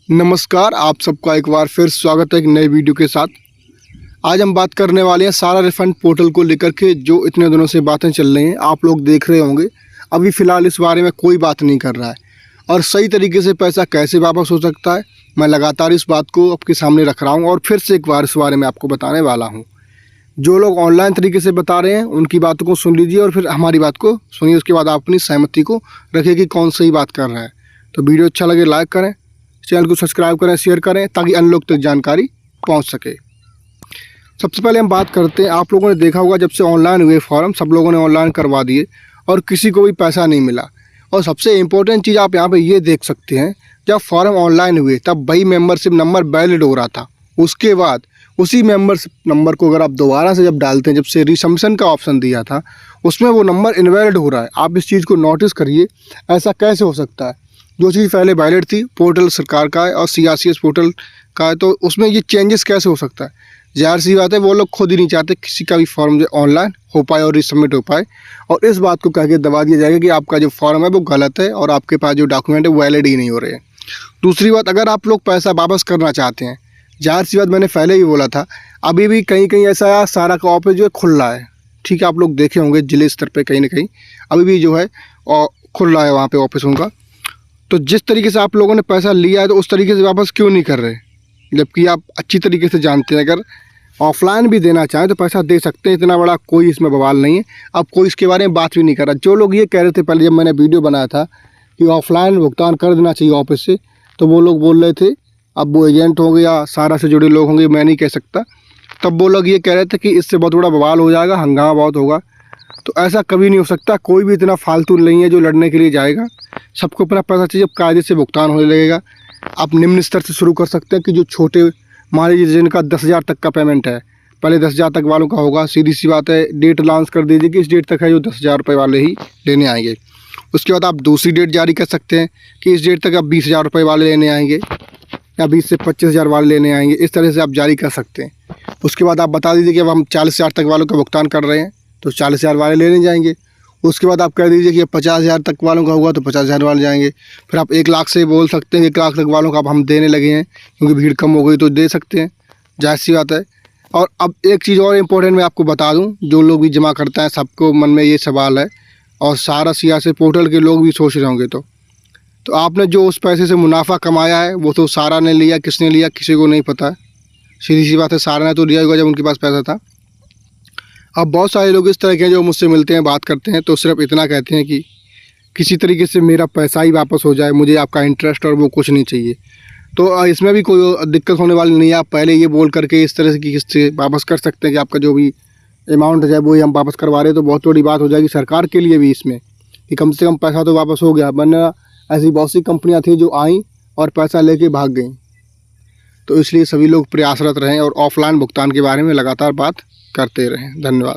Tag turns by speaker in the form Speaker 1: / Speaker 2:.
Speaker 1: नमस्कार, आप सबका एक बार फिर स्वागत है एक नए वीडियो के साथ। आज हम बात करने वाले हैं सारा रिफंड पोर्टल को लेकर के, जो इतने दिनों से बातें चल रही हैं। आप लोग देख रहे होंगे, अभी फ़िलहाल इस बारे में कोई बात नहीं कर रहा है और सही तरीके से पैसा कैसे वापस हो सकता है, मैं लगातार इस बात को आपके सामने रख रहा हूँ और फिर से एक बार इस बारे में आपको बताने वाला हूँ। जो लोग ऑनलाइन तरीके से बता रहे हैं उनकी बातों को सुन लीजिए और फिर हमारी बात को सुनिए, उसके बाद आप अपनी सहमति को रखिए कि कौन सही बात कर रहा है। तो वीडियो अच्छा लगे लाइक करें, चैनल को सब्सक्राइब करें, शेयर करें ताकि अन्य लोग तक जानकारी पहुंच सके। सबसे पहले हम बात करते हैं, आप लोगों ने देखा होगा जब से ऑनलाइन हुए फॉर्म सब लोगों ने ऑनलाइन करवा दिए और किसी को भी पैसा नहीं मिला। और सबसे इम्पोर्टेंट चीज़ आप यहाँ पे ये देख सकते हैं, जब फॉर्म ऑनलाइन हुए तब वही मेंबरशिप नंबर वैलिड हो रहा था। उसके बाद उसी मेंबरशिप नंबर को अगर आप दोबारा से जब डालते हैं, जब से रिसबमिशन का ऑप्शन दिया था उसमें वो नंबर इनवैलिड हो रहा है। आप इस चीज़ को नोटिस करिए, ऐसा कैसे हो सकता है? जो चीज़ पहले वैलिड थी, पोर्टल सरकार का है और CRCS पोर्टल का है, तो उसमें ये चेंजेस कैसे हो सकता है? ज़ाहिर सी बात है, वो लोग खुद ही नहीं चाहते किसी का भी फॉर्म जो ऑनलाइन हो पाए और रिसबमिट हो पाए, और इस बात को कह के दबा दिया जाएगा कि आपका जो फॉर्म है वो गलत है और आपके पास जो डॉक्यूमेंट है वैलिड ही नहीं हो रहे हैं। दूसरी बात, अगर आप लोग पैसा वापस करना चाहते हैं, ज़ाहिर सी बात मैंने पहले ही बोला था, अभी भी कहीं कहीं ऐसा सारा का ऑफिस जो है खुल रहा है। ठीक है, आप लोग देखे होंगे जिले स्तर पर कहीं ना कहीं अभी भी जो है खुल रहा है वहाँ पर ऑफिस उनका। तो जिस तरीके से आप लोगों ने पैसा लिया है तो उस तरीके से वापस क्यों नहीं कर रहे? जबकि आप अच्छी तरीके से जानते हैं, अगर ऑफलाइन भी देना चाहें तो पैसा दे सकते हैं, इतना बड़ा कोई इसमें बवाल नहीं है। अब कोई इसके बारे में बात भी नहीं कर रहा। जो लोग ये कह रहे थे पहले, जब मैंने वीडियो बनाया था कि ऑफलाइन भुगतान कर देना चाहिए ऑफिस से, तो वो लोग बोल रहे थे, अब वो एजेंट होंगे या सारा से जुड़े लोग होंगे, मैं नहीं कह सकता, तब वो लोग ये कह रहे थे कि इससे बहुत बड़ा बवाल हो जाएगा, हंगामा बहुत होगा। तो ऐसा कभी नहीं हो सकता। कोई भी इतना फालतू नहीं है जो लड़ने के लिए जाएगा। सबको अपना पैसा चाहिए, जब कायदे से भुगतान होने लगेगा। आप निम्न स्तर से शुरू कर सकते हैं कि जो छोटे, मान लीजिए जिनका 10,000 तक का पेमेंट है, पहले 10,000 तक वालों का होगा। सीधी सी बात है, डेट अनाउंस कर दीजिए कि इस डेट तक है जो 10,000 रुपये वाले ही लेने आएंगे। उसके बाद आप दूसरी डेट जारी कर सकते हैं कि इस डेट तक आप 20,000 रुपये वाले लेने आएंगे या 20 से 25,000 वाले लेने आएंगे। इस तरह से आप जारी कर सकते हैं। उसके बाद आप बता दीजिए कि अब हम 40,000 तक वालों का भुगतान कर रहे हैं, तो 40,000 वाले लेने जाएंगे। उसके बाद आप कह दीजिए कि 50,000 तक वालों का हुआ तो 50,000 वाले जाएंगे। फिर आप 1 लाख से बोल सकते हैं, 1 लाख तक वालों का अब हम देने लगे हैं क्योंकि भीड़ कम हो गई, तो दे सकते हैं, जाहिर सी बात है। और अब एक चीज़ और इम्पोर्टेंट मैं आपको बता दूं, जो लोग भी जमा करते हैं सबको मन में ये सवाल है, और सारा CRCS पोर्टल के लोग भी सोच रहे होंगे, तो आपने जो उस पैसे से मुनाफा कमाया है वो तो सारा ने लिया, किसने लिया किसी को नहीं पता है। सीधी सी बात है, सारा ने तो लिया होगा जब उनके पास पैसा था। अब बहुत सारे लोग इस तरह के जो मुझसे मिलते हैं, बात करते हैं, तो सिर्फ इतना कहते हैं कि किसी तरीके से मेरा पैसा ही वापस हो जाए, मुझे आपका इंटरेस्ट और वो कुछ नहीं चाहिए। तो इसमें भी कोई दिक्कत होने वाली नहीं है। आप पहले ये बोल करके इस तरह से कि किससे वापस कर सकते हैं कि आपका जो भी अमाउंट है वो ही हम वापस करवा रहे हैं, तो बहुत बड़ी बात हो जाएगी सरकार के लिए भी इसमें कि कम से कम पैसा तो वापस हो गया। वरना ऐसी बहुत सी कंपनियाँ थी जो आईं और पैसा लेके भाग गईं। तो इसलिए सभी लोग प्रयासरत रहें और ऑफलाइन भुगतान के बारे में लगातार बात करते रहें। धन्यवाद।